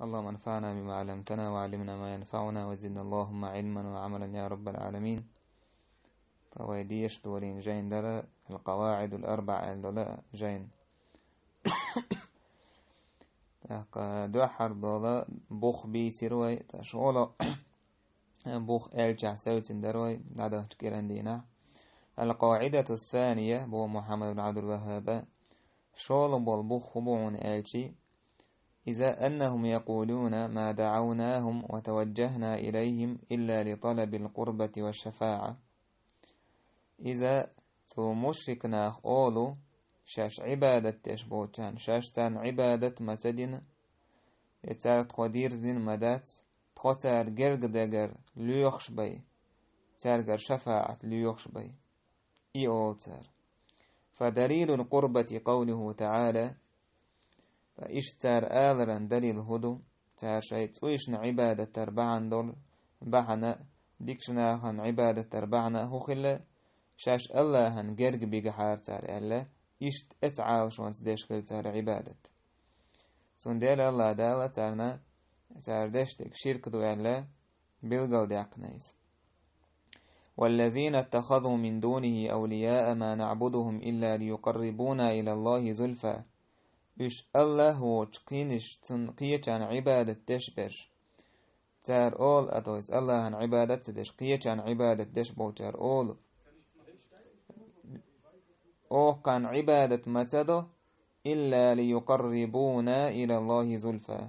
اللهم انفعنا بما علمتنا وعلمنا ما ينفعنا وزدنا اللهم علما وعملا يا رب العالمين. طويديش دورين جين در القواعد الأربع الدولا جين دو حرب دولا بوخ بيتروي تشغل بوخ الجع سوتين دروي هذا تكيران دينا. القاعدة الثانية بو محمد بن عبد الوهاب شغل بالبوخ بون الجي إذا أنهم يقولون ما دعوناهم وتوجهنا إليهم إلا لطلب القربة والشفاعة. إذا تو مشركنا أولو شاش عبادة تشبوتان شاش تان عبادة مسدين يتار تقدير زين مدات تقتار جرق دقر ليوخش بي تارقر شفاعة ليوخش بي إي أولتار. فدليل القربة قوله تعالى فإشتار آلران دليل هدو تار شايت ويشن عبادة تربعن دول بحنا ديكشناهن عبادة تربعنا هو خلا شاش الله هن جرق بيجا حار تار الله إشت اتعال شوانس ديش خل تار عبادة سنديل الله دالة تارنا تار ديشتك شرك دو الله بلغل ديقنيس. والذين اتخذوا من دونه أولياء ما نعبدهم إلا ليقربونا إلى الله زلفى إش الله هو تقينش تنقية عن عبادة تشبش تار أول أدوز الله عن عبادة تدش قية عن عبادة تشبو تار أول أو كان عبادة متدو إلا ليقربونا إلى الله زلفى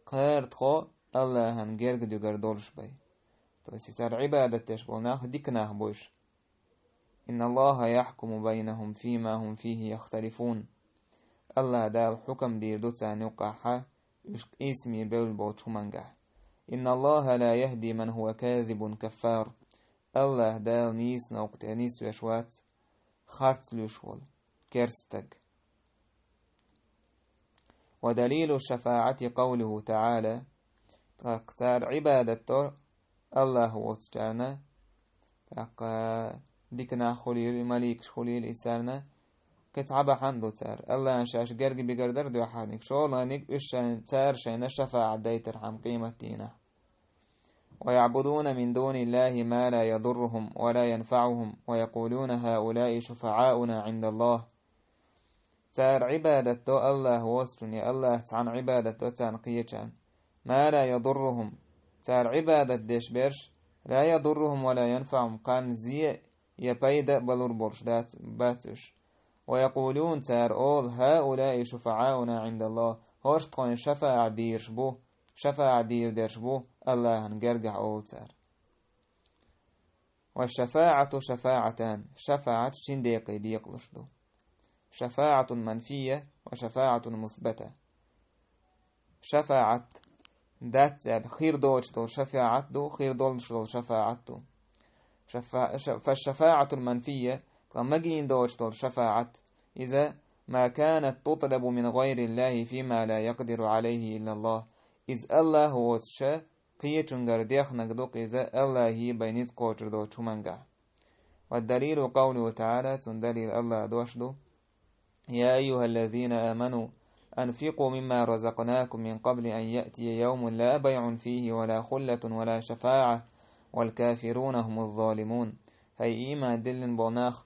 قارت خو الله عن جرق دو قردولش بي توسي تار عبادة تشبو ناخ ديك ناخ بوش. إن الله يحكم بينهم فيما هم فيه يختلفون الله دال حكم دير دوتا نقاحة اسمي بول بوتش منجح. إن الله لا يهدي من هو كاذب كفار الله دال نيس نوقت نيس وشوات خارت لشول كرستق. ودليل الشفاعة قوله تعالى تقتار عبادة الله هو تجارنا ديكنا خليل مليك خليل إسارنا كتعبا حندو تار الله انشاش قرق بقردر دو حانيك شولانيك اشان تار شين شفاعة ديتر حم قيمة دينا. ويعبدون من دون الله ما لا يضرهم ولا ينفعهم ويقولون هؤلاء شفعاؤنا عند الله تار عبادة الله وستني الله تان عبادة تان قيتان ما لا يضرهم تار عبادة ديش بيرش لا يضرهم ولا ينفعهم قان زي يبايد بلور برشدات باتش. ويقولون تار أول هؤلاء شفعاؤنا عند الله هوش تقون شفاعة ديرش بو شفاعة دير ديرش بو الله هنقرقع أول تار. والشفاعة شفاعتان شفاعة شنديقي ديقلش دو شفاعة منفية وشفاعة مثبتة. شفاعة دات خير دوش دو شفاعة دو خير دوش دو شفاعة دو فالشفاعة المنفية مجين دوش دو شفاعة إذا ما كانت تطلب من غير الله فيما لا يقدر عليه إلا الله إذ الله هو تشا قيتشنغر ديخ نقدوك إذا الله هي بينيت قوتر دو تشمنغا. والدليل قوله تعالى تندليل الله دوشدو يا أيها الذين آمنوا أنفقوا مما رزقناكم من قبل أن يأتي يوم لا بيع فيه ولا خلة ولا شفاعة والكافرون هم الظالمون. هاي إيما دلن بوناخ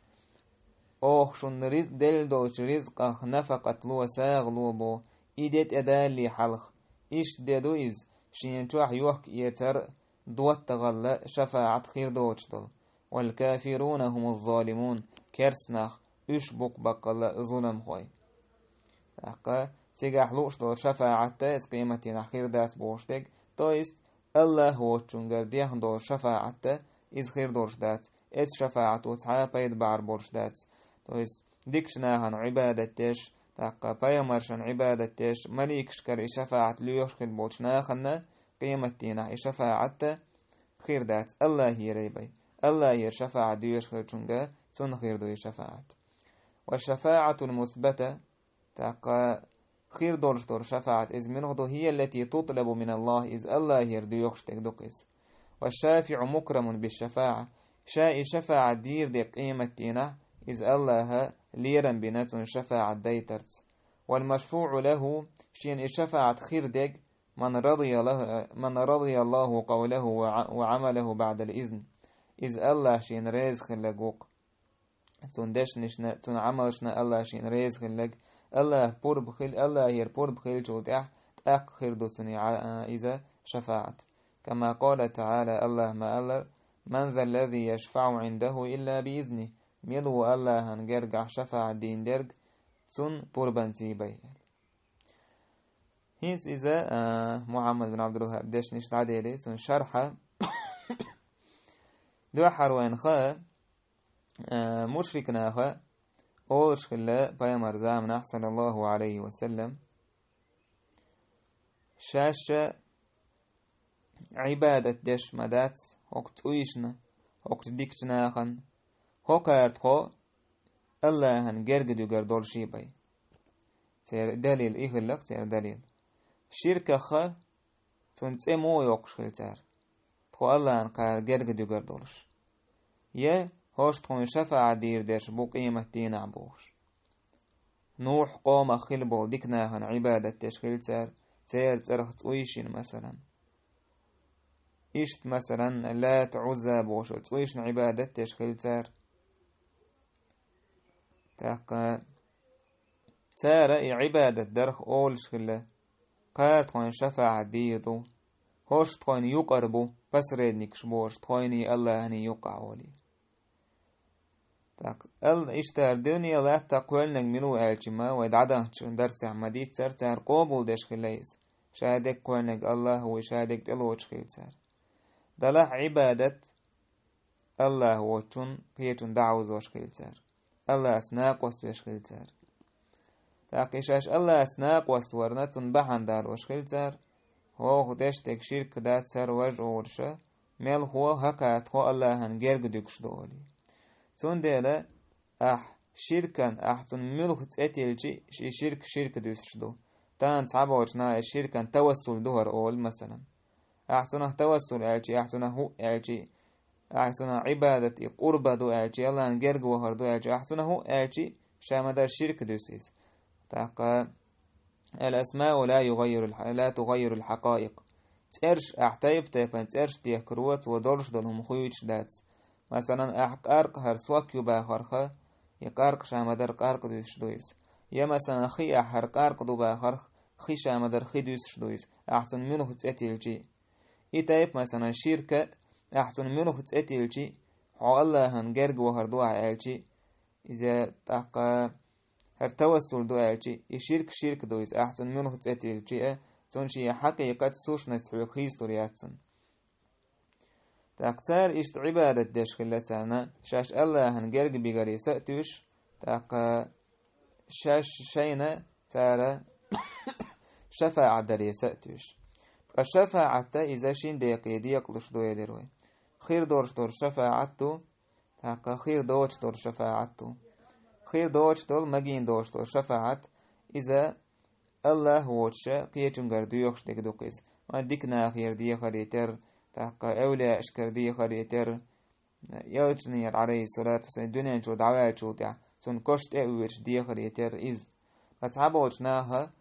شن رزق دل دوش رزق نفقت لو ساغ لو بو إيدت أدالي حلق إيش ديدو إز شينتوح يوحك يتر دوت تغلى شفاعة خير دوش دل. والكافرون هم الظالمون كرسناخ إيش بق بقل ظلم خوي أقا سيقاح لوش دل شفاعة تاس قيمتين خير دات بوشتك تويست الله هو تشنغر ديخ دل شفاعة إز خير دوش دات إز شفاعة وتعا بيد بعر بوش دات تويست ديكشناهن عبادة تيش تاقا بايمرشن عبادة تيش مليك شكر شفاعة ليوشكل بوشناخن قيمتين شفاعة خير دات الله يريبي الله ير شفاعة ديوشكل تشنغا تن خير دو شفاعة. والشفاعة المثبتة تاقا خير دورش دور شفاعة إذ منغدو هي التي تطلب من الله إذ الله يردو يخشتك دوكس. والشافع مكرم بالشفاعة شاء شفاعة دير دي قيمة تينا إذ الله ليرا بنات شفاعة ديترت. والمشفوع له شين شفاعة خير ديك من رضي الله قوله وعمله بعد الإذن إذ الله شين ريز خلقوق تون دش نشنا تون عملشنا الله شين ريز خلق الله بور بخيل الله ير بور بخيل جود أق خير دوسني إذا شفاعت كما قال تعالى الله ما الله من ذا الذي يشفع عنده إلا بإذنه ميلو الله هنجرجع شفاعة دين درج تون بور بنتي بي هينس إذا محمد بن عبد الوهاب دش نشت عديلي تون شرحة دو حروين خا مشركنا خا أولش خلا بيامر زامنا صلى الله عليه وسلم شاشة عبادة دش مدات وقت ويشنا وقت ديكتنا خن هوكارت خو الله هن جرجدو جردول شي بي تير دليل إيه لك تير دليل شركة خا تنتمو يوقش خلتار تخو الله هن قار جرجدو جردولش يه هوش تخون شفاعة دير ديش بو قيمة دين عبوش نوح قوم خيل بول ديكنا هن عبادة تشخيل تير ترخت ويشين مثلا إشت مثلا لا تعزى بوش ويشن عبادة تشخيل تاق تارا عبادة درخ أول شخلة قار تخون شفاعة ديدو هوش تخون يقربو بس ريدنك شبوش تخوني الله هني يقع ولي تاق إشتار دوني الله تقولنك منو ألجما ويدعدا درس عمديد تار قوبول دش خليس شهادك قولنك الله هو شهادك دلو شخيل دلح عبادة الله هو تون قيتون دعوز وشخيل الله أسناق وستوشخيل تاقيشاش الله أسناق وستورنتون بحن دار وشخيل هو خدش تكشير كدات سر وجه ورشة ميل هو هكات هو الله هنجرق ديكش دولي تون ديلا شركان تون ملوخ تأتيلجي شرك دوسش دو تان صعبا وجنا شركان توسل دهر أول مثلا تونه توسل ألجي هو ألجي تونه عبادة قربة دو ألجي الله نجرق وهر دو ألجي تونه هو ألجي شامدار شرك دوسيس تاقا الأسماء لا تغير الحقائق ترش أحتايب تيبان ترش تيكروت ودولش دولهم خويتش دات مثلا أحقارق هر سواكيو باخرخة يقارق شامدار قارق دوسش دويس يا مثلا خي أحر قارق دو باخرخ خي شامدار خي دوسش دويس أحسن منه تأتيلجي إتايب مثلا شركة أحسن منه تأتيلجي حو الله هنجرق وهر دوها ألجي إذا تاقا هر توسل دو ألجي شرك دويس أحسن منه تأتيلجي تونشي حقيقة سوش نستحوك هيستورياتسن تاقتار إشت عبادة داش خلتانا شاش الله هنجرق بيغاري سأتوش تاقا شاش شينا تارا شفاعة داري سأتوش الشفاعة إذا شين ديق لش دويل روي خير دورش دور شفاعتو تاقا خير دوش دور شفاعتو خير دوش دول مجين دوش دور شفاعت إذا الله وشا قيتون قردو يخش ديك دوقيز ما ديكنا خير دي خريتر تاقا أولى أشكر دي خريتر يلجني عليه الصلاة والسلام الدنيا جو دعوات جو دع سن كشت أوش دي خريتر إذ فتعبوشناها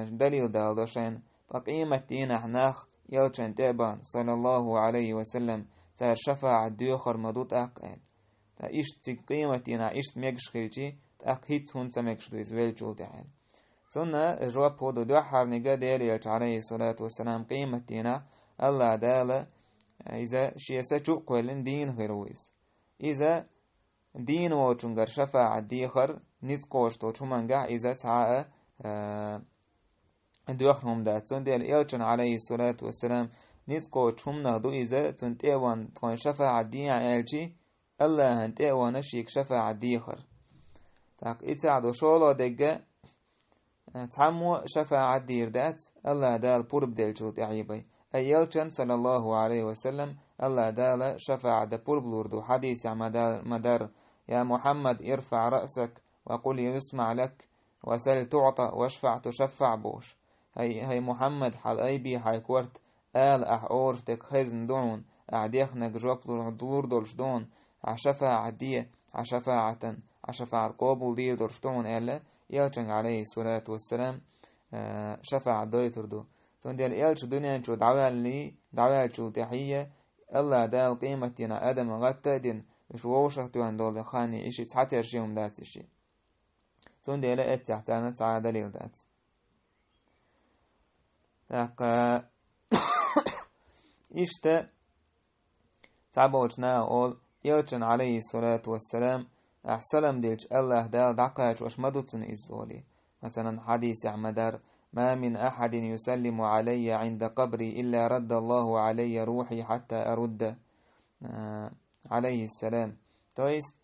دليل دالدوشين تقيمة دين حناخ يلجن تابان صلى الله عليه وسلم تار شفاعة ديوخر مدود أقل تا إشت قيمة دين إشت ميكش خيلتي تأقيت هون تميكش دويز ويلجول دعال سنة جواب هودو دو حرنقا ديالي عليه الصلاة والسلام قيمة دين الله دالة إذا شيسا قولن دين غيرويز إذا دين وچنگر شفاعة ديخر نزقوشتو چمنگا إذا تعاء دوخهم داتون ديال إلچن عليه الصلاة والسلام نزقو چمنا دو إذا تنتيوان تخون شفاعة دي عالجي الله هنتيوان شيك شفاعة ديخر تاق إتعدو شولو دقا تعمو شفاعة دير دات الله دال بورب ديل جود عيبي أيلچن صلى الله عليه وسلم الله دال شفاعة دا بورب لوردو حديث مدار يا محمد ارفع رأسك وقل يسمع لك وسل تعطى واشفع تشفع بوش هي محمد حال أي بي حي كورت أورش دك خزن دون أعديخنك جواب دور دولش دون عشفاعة دي عشفاعة قابل دي دولش دون إلا يلچن عليه الصلاة والسلام شفاعة دويتر دو تندل إلش دنيا شو دعوة شو تحية الله دال قيمتنا آدم غتدين شو توان دول خاني إشي تحتر شيء دات إشي تندل تحتنا تعادل دات تاق إشتا تعبوشنا أول يلشن عليه الصلاة والسلام أحسلم ديلش الله دال دقاش وش مدوتن إزولي مثلا حديث عمدار ما من أحد يسلم علي عند قبري إلا رد الله علي روحي حتى أرد عليه السلام تويست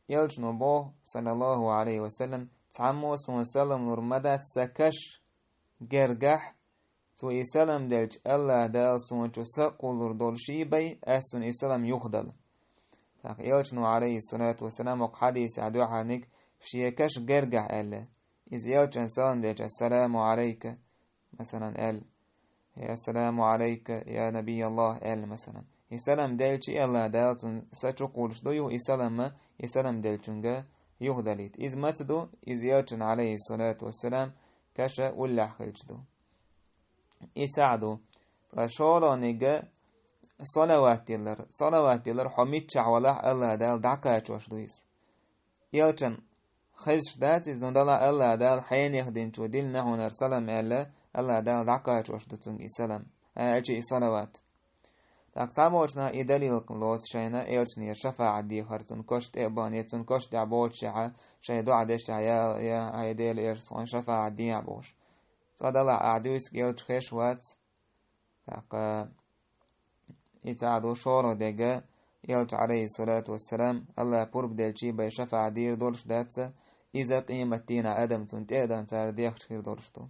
يلشن بوه صلى الله عليه وسلم تعموس وسلم نرمدات سكش جرجح تو إسلام دلج الله دال سونچو سقولر دول شيبي أسن إسلام يخدل تاق يلشن عليه الصلاة والسلام وحديث عدوحا نك شيكش جرجح ألا إذ يلشن سلام دلج السلام عليك مثلا أل يا السلام عليك يا نبي الله أل مثلا إسلام دلج الله دال سچو قولش دو يو إسلام دلجنجا يخدليت إذ متدو إذ يلشن عليه الصلاة والسلام كشا ولا خلج دو يساعدو شورا نيجا صلوات ديلر حميد شعولا الله دال دعكاش وش دويس يلشن خيش دات إذ ندلا الله دال حين يخدين شو ديلنا هنر سلام الله دال دعكاش وش دوتون إسلام أجي صلوات تاك تاموشنا إدليل قلوت شينا يلشن يشفاعة دي خرطن كشت إبان يتون كشت عبوت شعا شي دعا ديش يا هيديل إرسون شفاعة دي عبوش صدلا أعدويس يلش خيش وات تاك يتعدو شورو ديجا يلش عليه الصلاة والسلام الله بورب ديلشي بي شفاعة دير دولش داتسا إذا قيمة دينا أدم تنتقدم تار ديخش خير دولشتو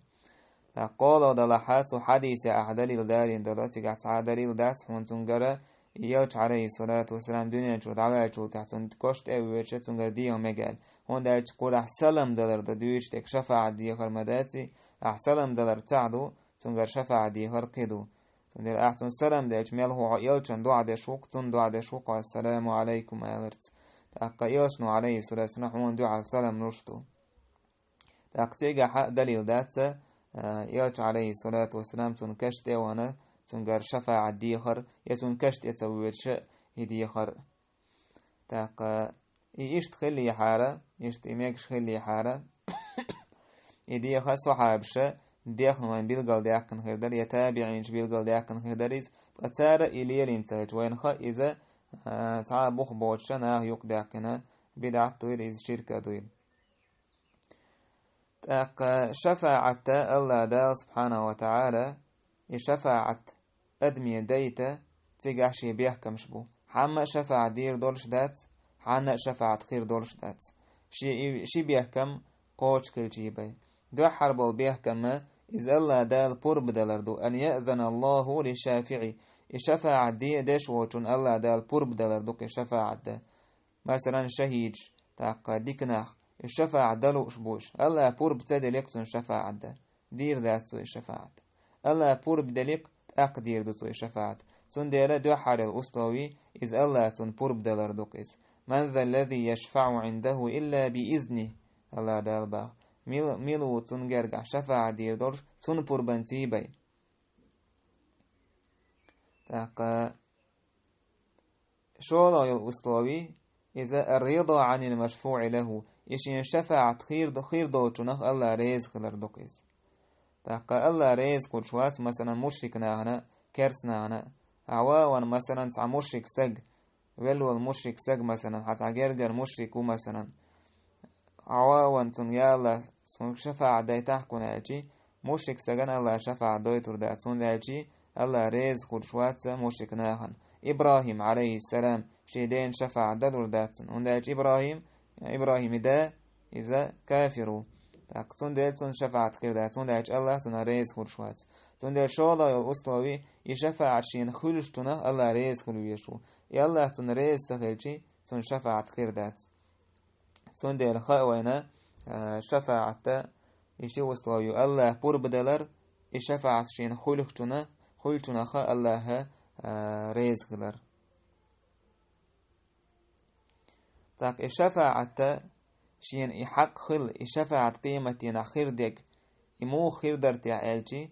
قولوا دلحات حديث أحدالي دارين دلاتي قاعد عادالي داس حونتون قرأ يلش عليه الصلاة والسلام دنيا شو دعوة شو تحتون كشت أوي وشتون قرديهم مقال هون دارش قول أحسلم دلر دويش تك شفاعة دي خرمداتي أحسلم دلر تعدو تنقر شفاعة دي خرقدو تندر أحتون سلام دارش ميلهو يلشن دعا دشوق تن دعا دشوق السلام عليكم ألرت تأقى يلشنو عليه الصلاة والسلام هون دعا السلام نرشتو تأقى حق دليل داتسا يلش عليه الصلاة والسلام تنكشت وانا تنقر شفاعة ديخر يتون كشت يتسويش يديخر تاق يشت خلي حارة يشت إميكش خلي حارة يديخر صحابش ديخ نوان بيلقل ديكن خيردر يتابعينش بيلقل ديكن خيردريز تتار إليل انتهج وين خا إذا تعابوخ بوشنا يوق ديكنا بدعت دويل إذ شركة دويل شفاعة الله دال سبحانه وتعالى يشفاعة أدمي ديتا تيجاشي بيحكم شبو حما شفاعة دير دولش دات حنا شفاعة خير دولش دات شي بيحكم قوش كل جيبي دو حربول بيحكم إذا الله دال بورب دلردو أن يأذن الله لشافعي الشفاعة دي ديش ووتون الله دال بورب دلردو كشفاعة دا مثلا شهيج تاقا ديكناخ الشفاعة دلو شبوش الله بورب تدليق تون شفاعة دا دير ذات سوي شفاعة الله بورب دليق أقدير دو سوي شفاعة تون ديلا دو حال الأسطوي إذ الله تون بورب دلردو إذ من ذا الذي يشفع عنده إلا بإذنه الله دال باغ ميلو تون جرجع شفاعة دير دورش تون بوربنتي بي تاقا شولا الأسطوي إذا الرضا عن المشفوع له يشين شفاعة خير دوتنخ الله ريز خلر دوكيز تاقا الله ريز كل شوات مثلا مشرك ناهنا كرس ناهنا عواوان مثلا تع مشرك سج ولو المشرك سج مثلا حتى جرجر مشرك مثلا عواوان تن يا الله شفاعة داي تحكون أجي مشرك سجن الله شفاعة داي ترداتون أجي الله ريز كل شوات مشرك ناهن إبراهيم عليه السلام شيدين شفاعة دلور داتن ونداج إبراهيم دا إذا كافروا تاقتون دالتون شفاعة كرداتون داج الله تنريز خرشوات تون دال شولا الأسطوي يشفاعة شين خلشتنا الله ريز خلويشو يالله تنريز تخلشي تون شفاعة كردات تون دال خاوينا شفاعة يشي أسطوي الله بور بدلر يشفاعة شين خلشتنا خا الله ريز خلر تاك الشفاعة شين يحق خل الشفاعة قيمة نخير ديك إمو خير درتع ألشي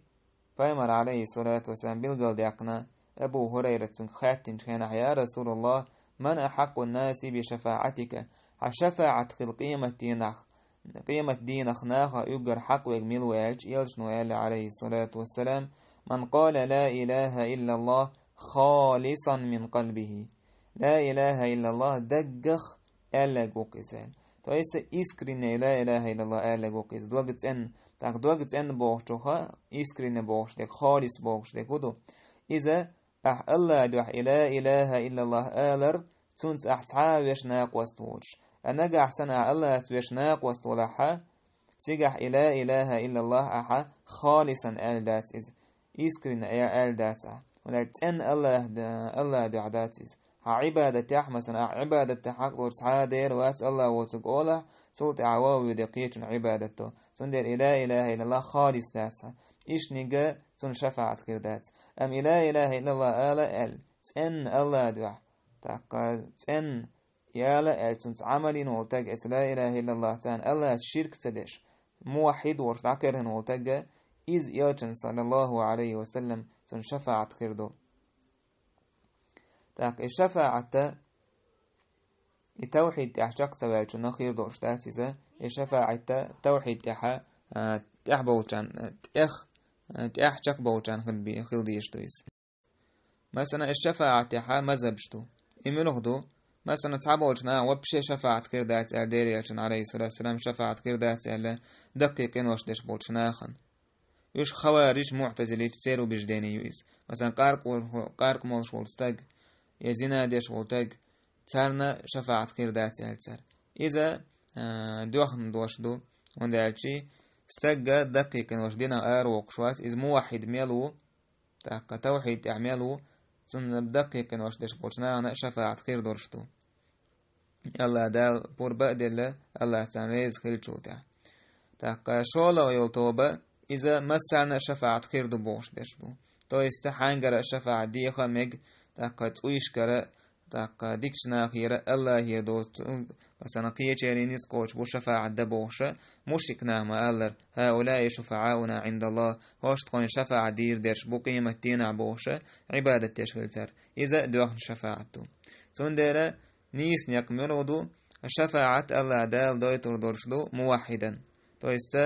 فيمر عليه الصلاة والسلام بالقل ديقنا أبو هريرة خاتن كان يا رسول الله من أحق الناس بشفاعتك عشفاعة القيمة دينخ قيمة دينخ ناخا يقر حق ويجميل ويالش يلش نوال عليه الصلاة والسلام من قال لا إله إلا الله خالصا من قلبه لا إله إلا الله دقخ ألا قوقسان تويس إسكرين لا إله إلا الله ألا قوقس دوغت أن تاك دوغت أن بوغشوها إسكرين بوغشتك خالص بوغشتك ودو إذا أح الله دوح لا إله إلا الله آلر تونت أحتعاوش ناق وستوش أنك أحسن الله توش ناق وستولحا تيجح لا إله إلا الله أحا خالصا آل إز إسكرين آل داتس ولا تن الله دعداتيز عبادة مثلا عبادة حق ورسعادير وات الله وتقوله صوت عواوي دقيق عبادته تندر لا إله إلا الله خالص داتس إيش نجا تن شفاعة كردات أم لا إله إلا الله آل تن الله دع تقال تن يالا تن عملين والتج لا إله إلا الله تان الله شرك تدش موحد ورتعكرهن والتج إذ يلشن صلى الله عليه وسلم تن شفاعة كردو تاك الشفاعة التوحيد تحشق سبايت نخير دوشتات إذا الشفاعة توحيد تحا تحبوتان تحشق بوتان خلدي يشتويس مثلا الشفاعة تحا مذبشتو إمنوخدو مثلا تعبوتنا وبشي شفاعة كردات ديرياتن عليه الصلاة والسلام شفاعة كردات على دقيقين وشدش بوتشناخن يوش خوارج معتزلي تسيرو بجديني يويز مثلا قارق مولش والستاق يزينا ديش والتاق تارنا شفاعة كردات هالتار إذا دوخن دوشدو وندالشي استقا دقيقين وشدينا وقشوات إذ موحد ميلو تاقا توحيد اعملو تن بدقيقين وشدش بوتشنا شفاعة كير دورشتو يلا دال بور بقدل الله تنريز خلچو تاقا شولا ويلتوبا إذا مسرنا شفاعة خير دو بوش بشبو تو استحانجر شفاعة دي خمج تاقا تقويش كرا تاقا ديكشنا خيرا الله يدوت مثلا قيتشيرينيس قوش بو شفاعة دبوشة مشكنا ما ألر هؤلاء شفعاؤنا عند الله هوش تقوين شفاعة دير ديش بو قيمة دينا بوشة عبادة تشغلتر إذا دوخن شفاعتو تندر نيس نيقمرودو شفاعة الله دال دويتر دورشدو موحدا تو است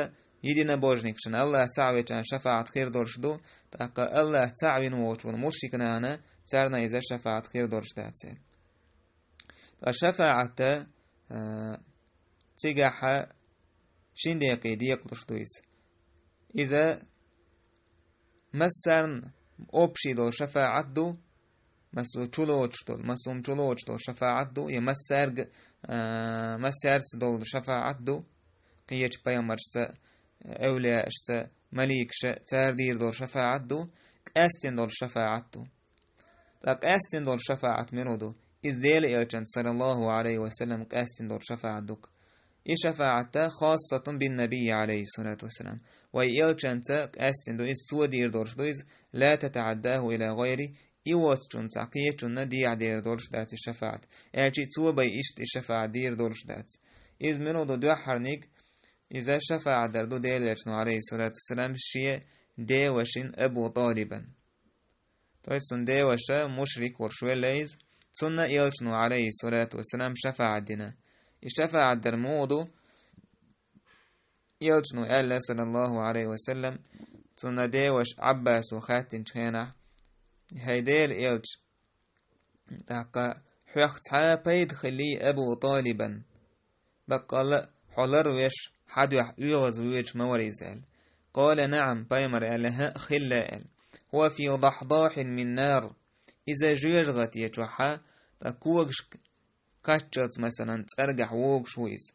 يدينا بوجنكشن الله تعوي عن شفاعة خير دورشدو تاقا الله تعوي نووشون مشركنا أنا سارنا إذا شفاعة خير دورشدات الشفاعة تيجاحا شين ديقي ديقلشدويس إذا مسرن أبشي دو شفاعة دو مسو چلوچ دو شفاعة دو يمسرگ مسرس دو شفاعة دو قيش بيامرس أولياء مليك تاردير دور شفاعة دو أستن دور شفاعة دو تاك أستن دور شفاعة منودو إز ديل إلچن صلى الله عليه وسلم أستن دور شفاعة دوك إي شفاعة خاصة بالنبي عليه الصلاة والسلام وإلچن تاك أستن دو إز سوى دير دورش دو إز لا تتعداه إلى غيري إيواتشون تعقيتشون دي عدير دورش دات الشفاعة إلچي سوى بيشت الشفاعة دير دورش دات إز منودو دو حرنيك إذا شفاعة دردو ديلشن عليه الصلاة والسلام شيء ديوشن أبو طالبا تويتسون ديوشا مشرك ورشوي ليز تسنة يلشن عليه الصلاة والسلام شفاعة دينا الشفاعة درمودو يلشن ألا صلى الله عليه وسلم تسنة ديوش عباس وخاتن شخينة هيدير يلش تاقا حيقتها بيد خلي أبو طالبا بقال حلر ويش حد يغز ويش موريزال قال نعم بايمر ألها خلال هو في ضحضاح من نار إذا جيجغت يتوحى تكوغش كاتشت مثلا ترجع ووغش ويز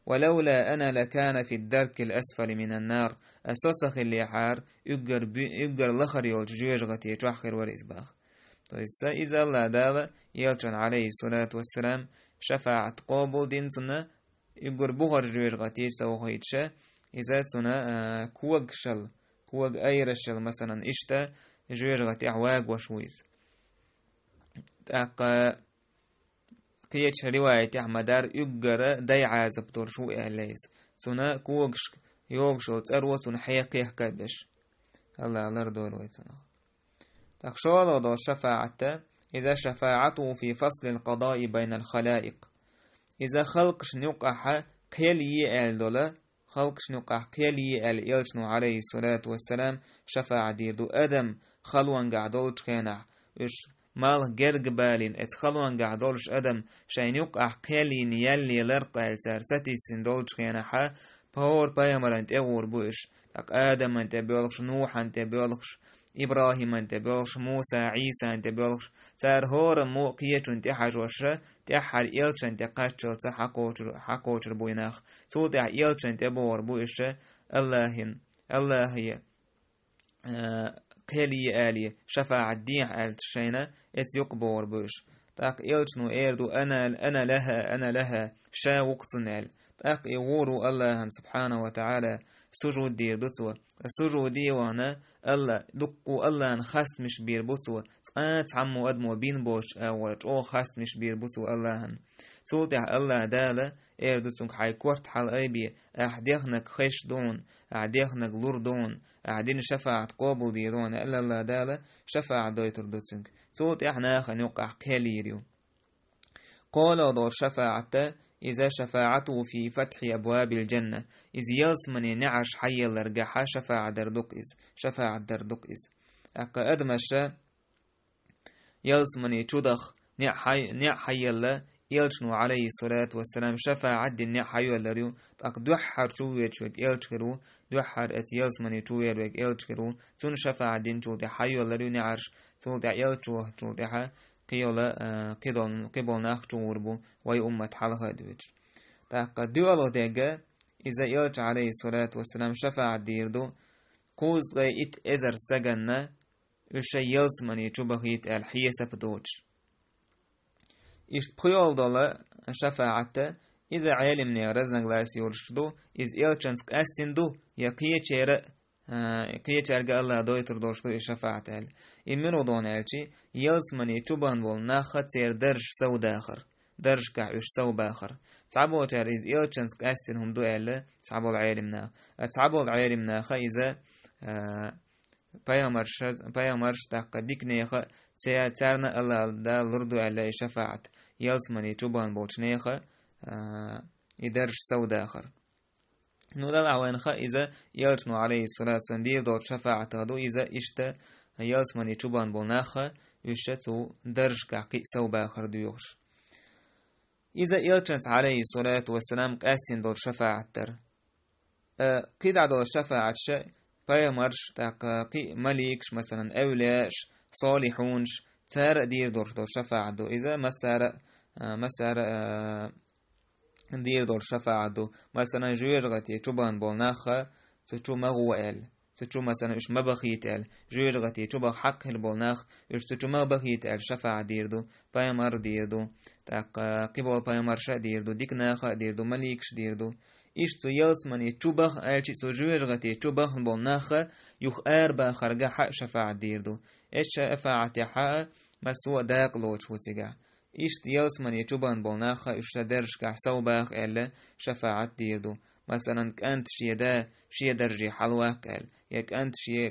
ولولا أنا لكان في الدرك الأسفل من النار أسوسخ اللي حار يقر لخر يولج جيجغت يتوحر وريزباخ إذا الله داوى يلجن عليه الصلاة والسلام شفاعة قابل دينتنا يقر بغر جيجغت يتوحيدشا إذا تنا كوغ أيرشل مثلا إشتا جيجغت يعواق وشويز تاقا قيتش رواية مدار يقر داي عازب دور شو إهليز سنا كوغش يوغشو تروتون حيقيه كبش الله لردول ويتنا تخشول دو شفاعته إذا شفاعته في فصل القضاء بين الخلائق إذا خلقش نقح قيلي الدولة خلقش نقح قيلي الإلشنو عليه الصلاة والسلام شفاعة ديردو أدم خلوان قعدولش كينح إش مال جرق بالين اتخلوان قعدولش أدم شاين يقح قيلي يلي لرقال سارستي سندولش كينحا بور بايمر انت اغور بوش تاك آدم انت بيولخش نوح انت بيولخش إبراهيم انت بيولخش موسى عيسى انت بيولخش سار هور مو قيتش انت حجوش تحر إلش انت قاتشل حقوشر بويناخ سو تح إلش انت بور بوش الله هي قيلي آلي شفاعة ديح آلتشينا ات يقبور بوش تاك إلش نو إيردو أنا لها شا وقتنال تاق يورو الله سبحانه وتعالى سجود دير دوتوا سجود دي وانا الله دقو الله خاست مش بير بوتوا عمو ادمو بين بوش او خاست مش بير بوتوا الله سوتع الله دالا اردوتونك حي كورت حال ايبي احديخنك خيش دون احديخنك لور دون احدين شفاعة قابل دي دون الا الله دالا شفاعة دويتر دوتونك سوتع ناخ نوقع كاليريو قولوا دور شفاعته إذا شفاعته في فتح أبواب الجنة إذ يلسمني نعش حي الرجحة شفاعة دردق إز أقا أدمشا يلسمني تدخ نع حي الله يلشنو عليه الصلاة والسلام شفاعة دي نع حي الله أق دوحر شويت وك يلشكرو دوحر أت يلسمني شويت وك يلشكرو تون شفاعة دين شو دي حي الله نعش تون دي يلشو شو ديها قبل ناخ جوربو وي أمة حلقة دوج تاقا دوالو ديگا إذا يلج عليه الصلاة والسلام شفاعة ديردو قوز غي إت إزر سجننا وشي يلزمني تبغيت الحيسة بدوج إشت بيول دولا شفاعة إذا علمني رزنق لاس يورشدو إذ يلجنسك أستندو يقية شيرا قية شارع الله دويتر دوشتو شفاعة ال إمنو دون الشي يلزمني تبان بول ناخد سير درج سو داخر درج كعوش سو باخر تعبوا تاريز يلجنس كاستن هم دو ألا تعبوا العالمنا تعبوا العالمنا خيزة بيامرش تاقا ديك نيخا تارنا الله دا لردو ألا شفاعة يلزمني تبان بول شنيخا يدرج سو داخر نودال عوانخا إذا يلتنو عليه الصلاة والسلام دير دور شفاعة هدو إذا إشتا يلتمني تبان بولناخا يشتو درج كعقي سو باخر ديوش إذا يلتنت عليه الصلاة والسلام قاستين دور شفاعة در قيد دور شفاعة شا بايمرش تاقي مليكش مثلا أولاش صالحونش تار دير دور شفاعة دو إذا مسار دير دور شفاعة دو مثلا جويرغتي تبان بولناخا تتو مغوال تتو مثلا إش مبخيت ال جويرغتي تبغ حق البولناخ إش تتو مبخيت ال شفاعة دير دو بايمر دير دو تاق قبول بايمر شا دير دو ديك ناخا دير دو مليكش دير دو إش تو يلسمني تبغ ألشي تو جويرغتي تبغ بولناخا يخ أربا خرجا حق شفاعة دير دو إش شفاعة حق مسوى داق لوش وتجا إشت يلسمن يتوبان بولناخا إشتدرج كحسو باخ إلا شفاعة ديردو مثلا كأنت شي درجي حلواك إل يك أنت شي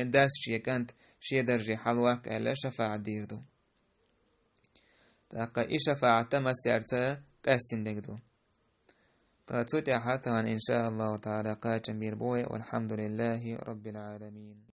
داس شي كأنت شي درجي حلواك إلا شفاعة ديردو تاقا إي شفاعة مسيرتا كاستين ديردو تاتوتي حتى إن شاء الله تعالى قاچن بيربوي والحمد لله رب العالمين.